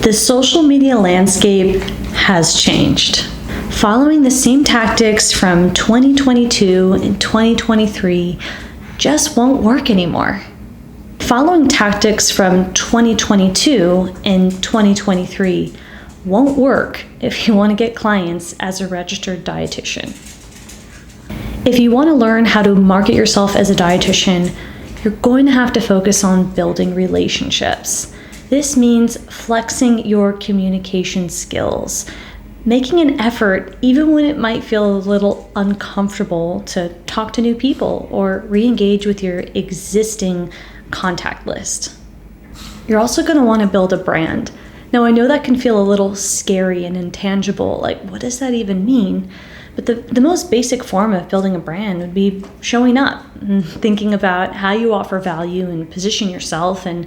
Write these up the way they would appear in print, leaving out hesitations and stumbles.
The social media landscape has changed. Following the same tactics from 2022 and 2023 just won't work anymore. Following tactics from 2022 and 2023 won't work if you want to get clients as a registered dietitian. If you want to learn how to market yourself as a dietitian, you're going to have to focus on building relationships. This means flexing your communication skills, making an effort even when it might feel a little uncomfortable to talk to new people or re-engage with your existing contact list. You're also going to want to build a brand. Now, I know that can feel a little scary and intangible, like what does that even mean? But the most basic form of building a brand would be showing up and thinking about how you offer value and position yourself and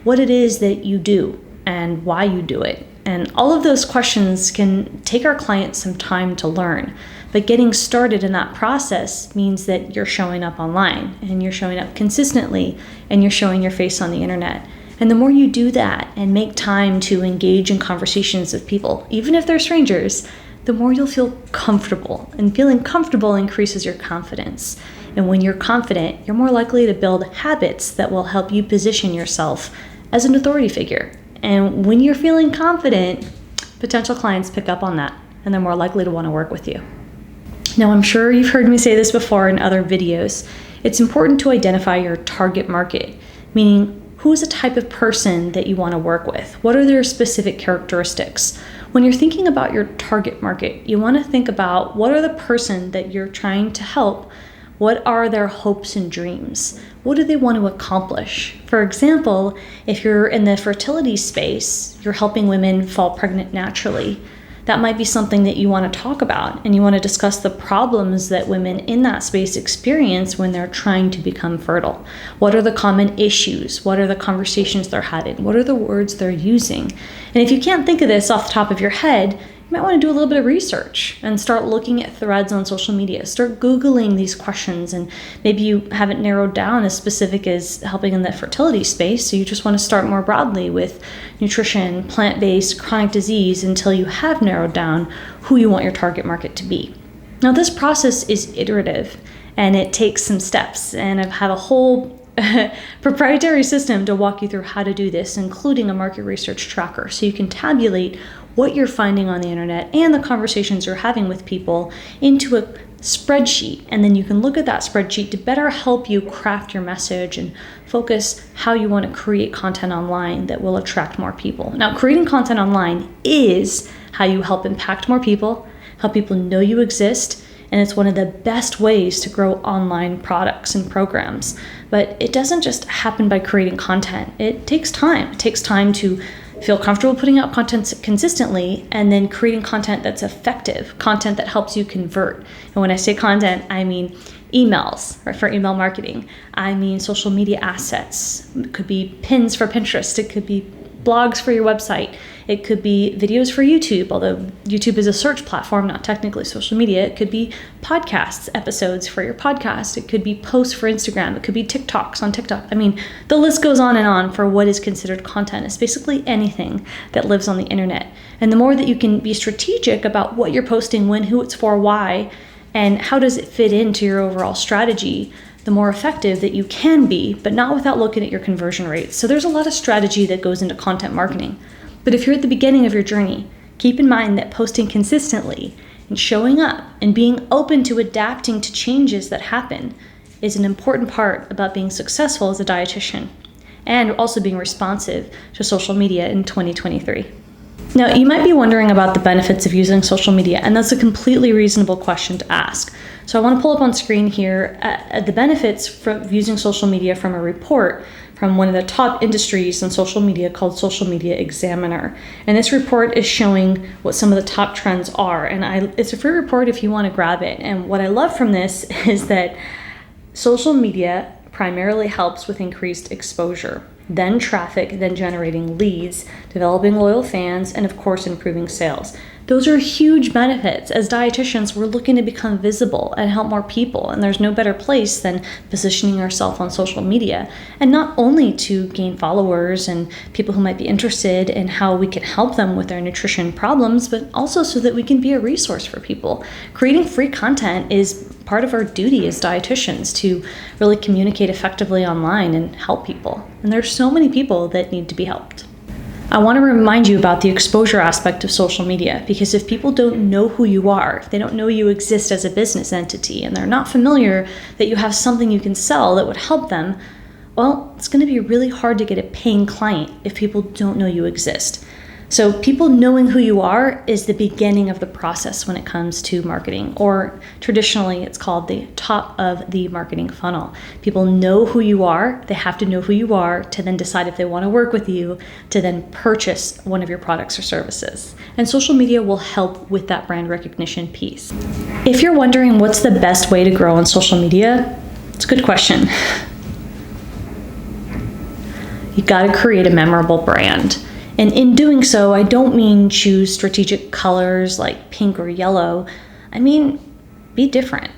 what it is that you do and why you do it. And all of those questions can take our clients some time to learn. But getting started in that process means that you're showing up online and you're showing up consistently and you're showing your face on the internet. And the more you do that and make time to engage in conversations with people, even if they're strangers, the more you'll feel comfortable. And feeling comfortable increases your confidence. And when you're confident, you're more likely to build habits that will help you position yourself as an authority figure. And when you're feeling confident, potential clients pick up on that and they're more likely to want to work with you. Now, I'm sure you've heard me say this before in other videos. It's important to identify your target market, meaning who is the type of person that you want to work with? What are their specific characteristics? When you're thinking about your target market, you want to think about what are the person that you're trying to help. What are their hopes and dreams? What do they want to accomplish? For example, if you're in the fertility space, you're helping women fall pregnant naturally. That might be something that you want to talk about, and you want to discuss the problems that women in that space experience when they're trying to become fertile. What are the common issues? What are the conversations they're having? What are the words they're using? And if you can't think of this off the top of your head, you might want to do a little bit of research and start looking at threads on social media. Start Googling these questions, and maybe you haven't narrowed down as specific as helping in the fertility space, so you just want to start more broadly with nutrition, plant-based, chronic disease until you have narrowed down who you want your target market to be. Now, this process is iterative and it takes some steps, and I've had a whole proprietary system to walk you through how to do this, including a market research tracker, so you can tabulate what you're finding on the internet and the conversations you're having with people into a spreadsheet. And then you can look at that spreadsheet to better help you craft your message and focus how you want to create content online that will attract more people. Now, creating content online is how you help impact more people, help people know you exist, and it's one of the best ways to grow online products and programs. But it doesn't just happen by creating content. It takes time. It takes time to feel comfortable putting out content consistently and then creating content that's effective, content that helps you convert. And when I say content, I mean emails, right, for email marketing. I mean social media assets. It could be pins for Pinterest. It could be blogs for your website. It could be videos for YouTube, although YouTube is a search platform, not technically social media. It could be podcasts, episodes for your podcast. It could be posts for Instagram. It could be TikToks on TikTok. I mean, the list goes on and on for what is considered content. It's basically anything that lives on the internet. And the more that you can be strategic about what you're posting, when, who it's for, why, and how does it fit into your overall strategy, the more effective that you can be, but not without looking at your conversion rates. So there's a lot of strategy that goes into content marketing. But if you're at the beginning of your journey, keep in mind that posting consistently and showing up and being open to adapting to changes that happen is an important part about being successful as a dietitian and also being responsive to social media in 2023. Now, you might be wondering about the benefits of using social media, and that's a completely reasonable question to ask. So I want to pull up on screen here the benefits from using social media from a report from one of the top industries in social media called Social Media Examiner. And this report is showing what some of the top trends are. And it's a free report if you want to grab it. And what I love from this is that social media primarily helps with increased exposure, then traffic, then generating leads, developing loyal fans, and of course improving sales. Those are huge benefits. As dietitians, we're looking to become visible and help more people, and there's no better place than positioning ourselves on social media, and not only to gain followers and people who might be interested in how we can help them with their nutrition problems, but also so that we can be a resource for people. Creating free content is part of our duty as dietitians to really communicate effectively online and help people. And there's so many people that need to be helped. I want to remind you about the exposure aspect of social media, because if people don't know who you are, if they don't know you exist as a business entity, and they're not familiar that you have something you can sell that would help them, well, it's going to be really hard to get a paying client if people don't know you exist. So people knowing who you are is the beginning of the process when it comes to marketing, or traditionally it's called the top of the marketing funnel. People know who you are, they have to know who you are to then decide if they want to work with you, to then purchase one of your products or services. And social media will help with that brand recognition piece. If you're wondering what's the best way to grow on social media, it's a good question. You got to create a memorable brand. And in doing so, I don't mean choose strategic colors like pink or yellow. I mean, be different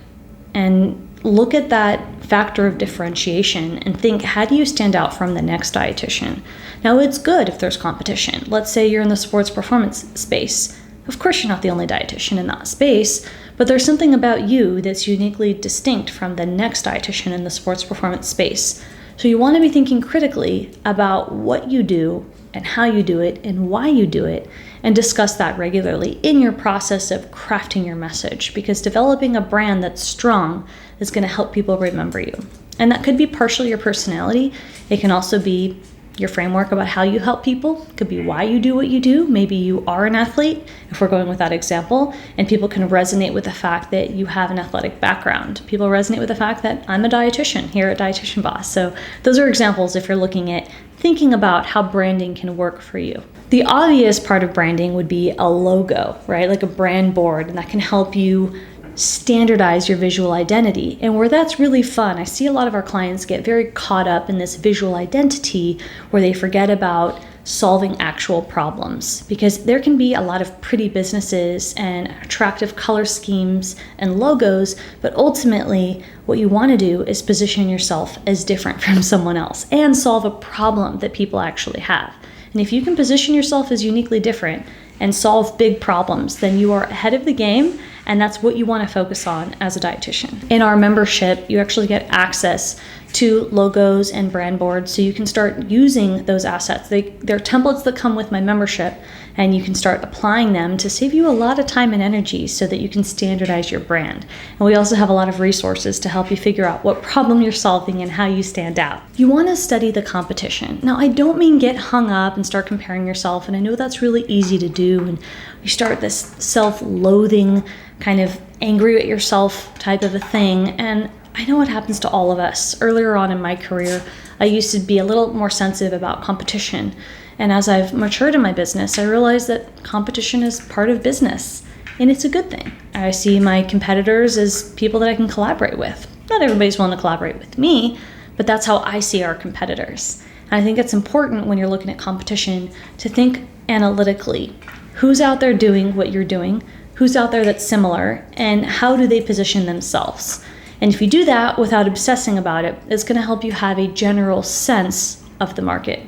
and look at that factor of differentiation and think, how do you stand out from the next dietitian? Now, it's good if there's competition. Let's say you're in the sports performance space. Of course, you're not the only dietitian in that space, but there's something about you that's uniquely distinct from the next dietitian in the sports performance space. So you want to be thinking critically about what you do and how you do it and why you do it, and discuss that regularly in your process of crafting your message, because developing a brand that's strong is going to help people remember you. And that could be partially your personality. It can also be your framework about how you help people. It could be why you do what you do. Maybe you are an athlete, if we're going with that example, and people can resonate with the fact that you have an athletic background. People resonate with the fact that I'm a dietitian here at Dietitian Boss. So those are examples if you're looking at thinking about how branding can work for you. The obvious part of branding would be a logo, right? Like a brand board, and that can help you standardize your visual identity. And where that's really fun, I see a lot of our clients get very caught up in this visual identity where they forget about solving actual problems, because there can be a lot of pretty businesses and attractive color schemes and logos, but ultimately what you want to do is position yourself as different from someone else and solve a problem that people actually have. And if you can position yourself as uniquely different and solve big problems, then you are ahead of the game, and that's what you want to focus on as a dietitian. In our membership, you actually get access to logos and brand boards, so you can start using those assets. They're templates that come with my membership, and you can start applying them to save you a lot of time and energy so that you can standardize your brand. And we also have a lot of resources to help you figure out what problem you're solving and how you stand out. You want to study the competition. Now, I don't mean get hung up and start comparing yourself, and I know that's really easy to do, and you start this self-loathing, kind of angry at yourself type of a thing. And I know what happens to all of us. Earlier on in my career, I used to be a little more sensitive about competition. And as I've matured in my business, I realized that competition is part of business, and it's a good thing. I see my competitors as people that I can collaborate with. Not everybody's willing to collaborate with me, but that's how I see our competitors. And I think it's important when you're looking at competition to think analytically. Who's out there doing what you're doing? Who's out there that's similar? And how do they position themselves? And if you do that without obsessing about it, it's going to help you have a general sense of the market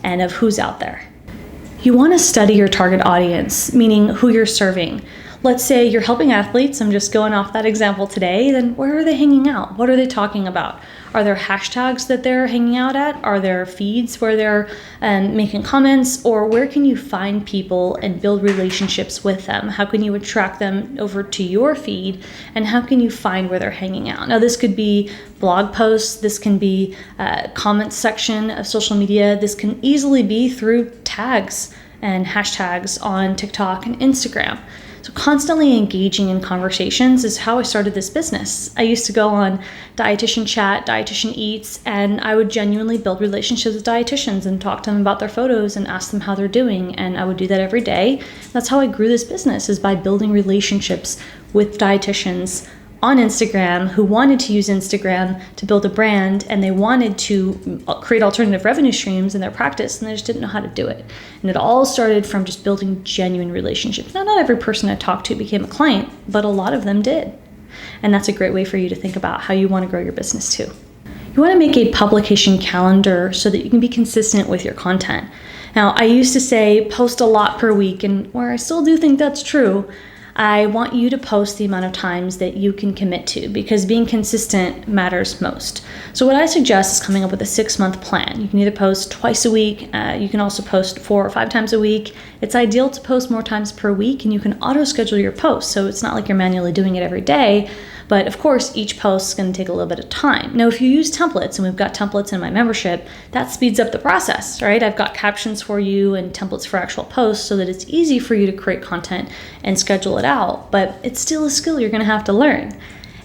and of who's out there. You want to study your target audience, meaning who you're serving. Let's say you're helping athletes, I'm just going off that example today, then where are they hanging out? What are they talking about? Are there hashtags that they're hanging out at? Are there feeds where they're making comments? Or where can you find people and build relationships with them? How can you attract them over to your feed? And how can you find where they're hanging out? Now, this could be blog posts. This can be a comment section of social media. This can easily be through tags and hashtags on TikTok and Instagram. So constantly engaging in conversations is how I started this business. I used to go on Dietitian Chat, Dietitian Eats, and I would genuinely build relationships with dietitians and talk to them about their photos and ask them how they're doing. And I would do that every day. That's how I grew this business, is by building relationships with dietitians on Instagram who wanted to use Instagram to build a brand, and they wanted to create alternative revenue streams in their practice, and they just didn't know how to do it. And it all started from just building genuine relationships. Now, not every person I talked to became a client, but a lot of them did. And that's a great way for you to think about how you want to grow your business too. You want to make a publication calendar so that you can be consistent with your content. Now, I used to say post a lot per week, and where I still do think that's true, I want you to post the amount of times that you can commit to, because being consistent matters most. So what I suggest is coming up with a 6-month plan. You can either post twice a week. You can also post 4 or 5 times a week. It's ideal to post more times per week, and you can auto schedule your posts. So it's not like you're manually doing it every day. But of course, each post is going to take a little bit of time. Now, if you use templates, and we've got templates in my membership, that speeds up the process, right? I've got captions for you and templates for actual posts so that it's easy for you to create content and schedule it out. But it's still a skill you're going to have to learn.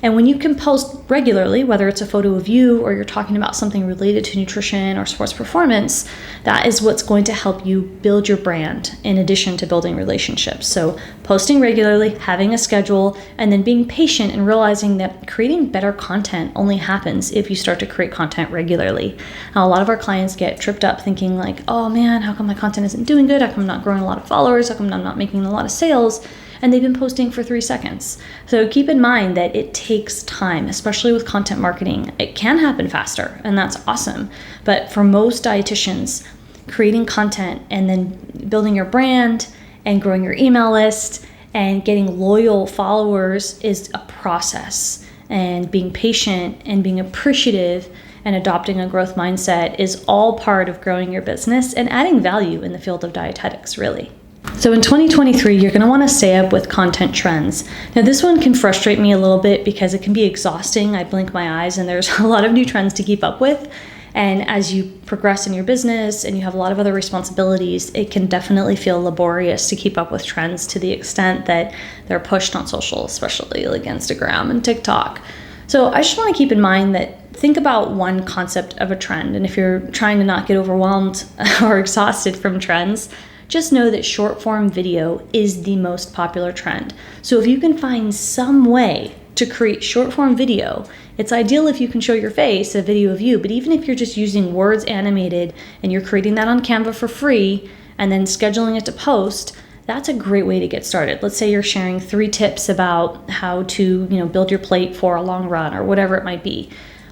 And when you can post regularly, whether it's a photo of you or you're talking about something related to nutrition or sports performance, that is what's going to help you build your brand in addition to building relationships. So posting regularly, having a schedule, and then being patient and realizing that creating better content only happens if you start to create content regularly. Now, a lot of our clients get tripped up thinking like, oh man, how come my content isn't doing good? How come I'm not growing a lot of followers? How come I'm not making a lot of sales? And they've been posting for 3 seconds. So keep in mind that it takes time, especially with content marketing. It can happen faster, and that's awesome. But for most dietitians, creating content and then building your brand and growing your email list and getting loyal followers is a process. And being patient and being appreciative and adopting a growth mindset is all part of growing your business and adding value in the field of dietetics, really. So in 2023, you're going to want to stay up with content trends. Now, this one can frustrate me a little bit because it can be exhausting. I blink my eyes and there's a lot of new trends to keep up with. And as you progress in your business and you have a lot of other responsibilities, it can definitely feel laborious to keep up with trends to the extent that they're pushed on social, especially like Instagram and TikTok. So I just want to keep in mind that think about one concept of a trend. And if you're trying to not get overwhelmed or exhausted from trends, just know that short form video is the most popular trend. So if you can find some way to create short form video, it's ideal if you can show your face, a video of you, but even if you're just using words animated and you're creating that on Canva for free and then scheduling it to post, that's a great way to get started. Let's say you're sharing 3 tips about how to, build your plate for a long run or whatever it might be.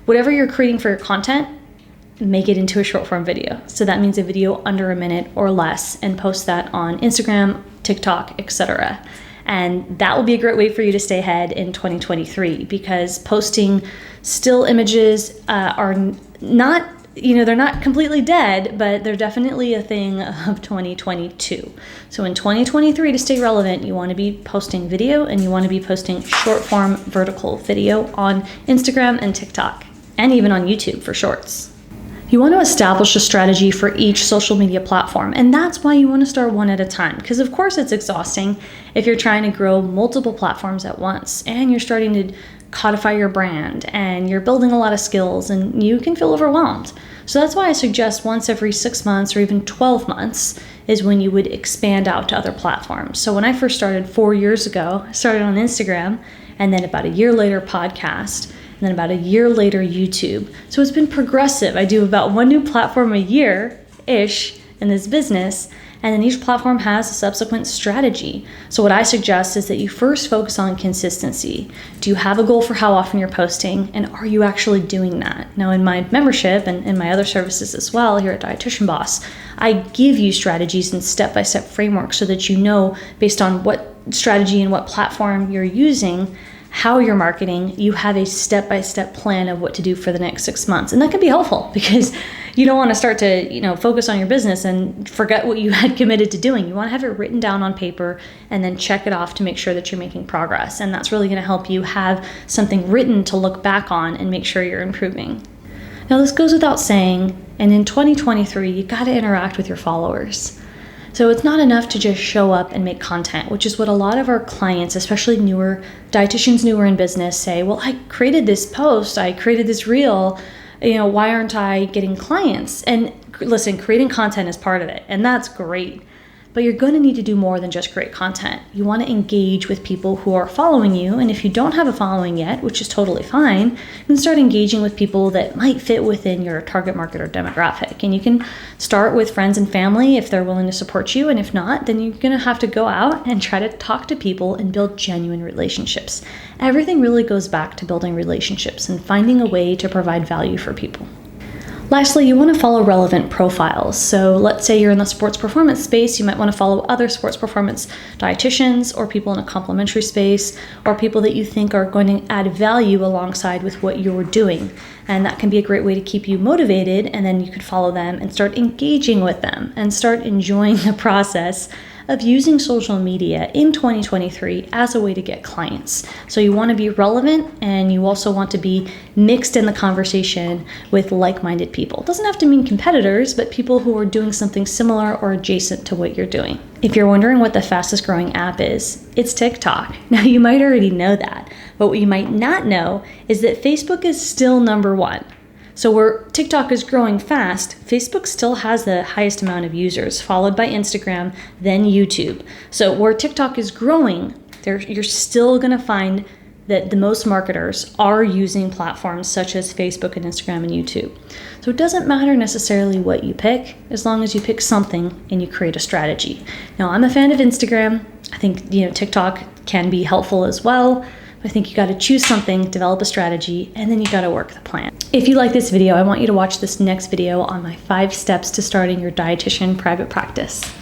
Whatever you're creating for your content, make it into a short form video. So that means a video under a minute or less, and post that on Instagram, TikTok, etc. And that will be a great way for you to stay ahead in 2023, because posting still images are not, they're not completely dead, but they're definitely a thing of 2022. So in 2023, to stay relevant, you want to be posting video, and you want to be posting short form vertical video on Instagram and TikTok, and even on YouTube for shorts. You want to establish a strategy for each social media platform, and that's why you want to start one at a time, because of course it's exhausting if you're trying to grow multiple platforms at once and you're starting to codify your brand and you're building a lot of skills and you can feel overwhelmed. So that's why I suggest once every 6 months or even 12 months is when you would expand out to other platforms. So when I first started 4 years ago, I started on Instagram, and then about a year later podcast, and then about a year later YouTube. So it's been progressive. I do about 1 new platform a year-ish in this business, and then each platform has a subsequent strategy. So what I suggest is that you first focus on consistency. Do you have a goal for how often you're posting, and are you actually doing that? Now, in my membership and in my other services as well here at Dietitian Boss, I give you strategies and step-by-step frameworks so that you know, based on what strategy and what platform you're using, how you're marketing, you have a step-by-step plan of what to do for the next 6 months. And that can be helpful because you don't want to start to, focus on your business and forget what you had committed to doing. You want to have it written down on paper and then check it off to make sure that you're making progress. And that's really going to help you have something written to look back on and make sure you're improving. Now, this goes without saying, and in 2023, you got to interact with your followers. So it's not enough to just show up and make content, which is what a lot of our clients, especially newer dietitians, newer in business, say, well, I created this post, I created this reel, why aren't I getting clients? And listen, creating content is part of it, and that's great. But you're going to need to do more than just create content. You want to engage with people who are following you. And if you don't have a following yet, which is totally fine, you can start engaging with people that might fit within your target market or demographic. And you can start with friends and family if they're willing to support you. And if not, then you're going to have to go out and try to talk to people and build genuine relationships. Everything really goes back to building relationships and finding a way to provide value for people. Lastly, you want to follow relevant profiles. So let's say you're in the sports performance space, you might want to follow other sports performance dietitians or people in a complementary space or people that you think are going to add value alongside with what you're doing. And that can be a great way to keep you motivated, and then you could follow them and start engaging with them and start enjoying the process of using social media in 2023 as a way to get clients. So you want to be relevant, and you also want to be mixed in the conversation with like-minded people. It doesn't have to mean competitors, but people who are doing something similar or adjacent to what you're doing. If you're wondering what the fastest growing app is, it's TikTok. Now you might already know that, but what you might not know is that Facebook is still number one. So where TikTok is growing fast, Facebook still has the highest amount of users, followed by Instagram, then YouTube. So where TikTok is growing, you're still going to find that the most marketers are using platforms such as Facebook and Instagram and YouTube. So it doesn't matter necessarily what you pick, as long as you pick something and you create a strategy. Now, I'm a fan of Instagram. I think TikTok can be helpful as well. I think you got to choose something, develop a strategy, and then you got to work the plan. If you like this video, I want you to watch this next video on my 5 steps to starting your dietitian private practice.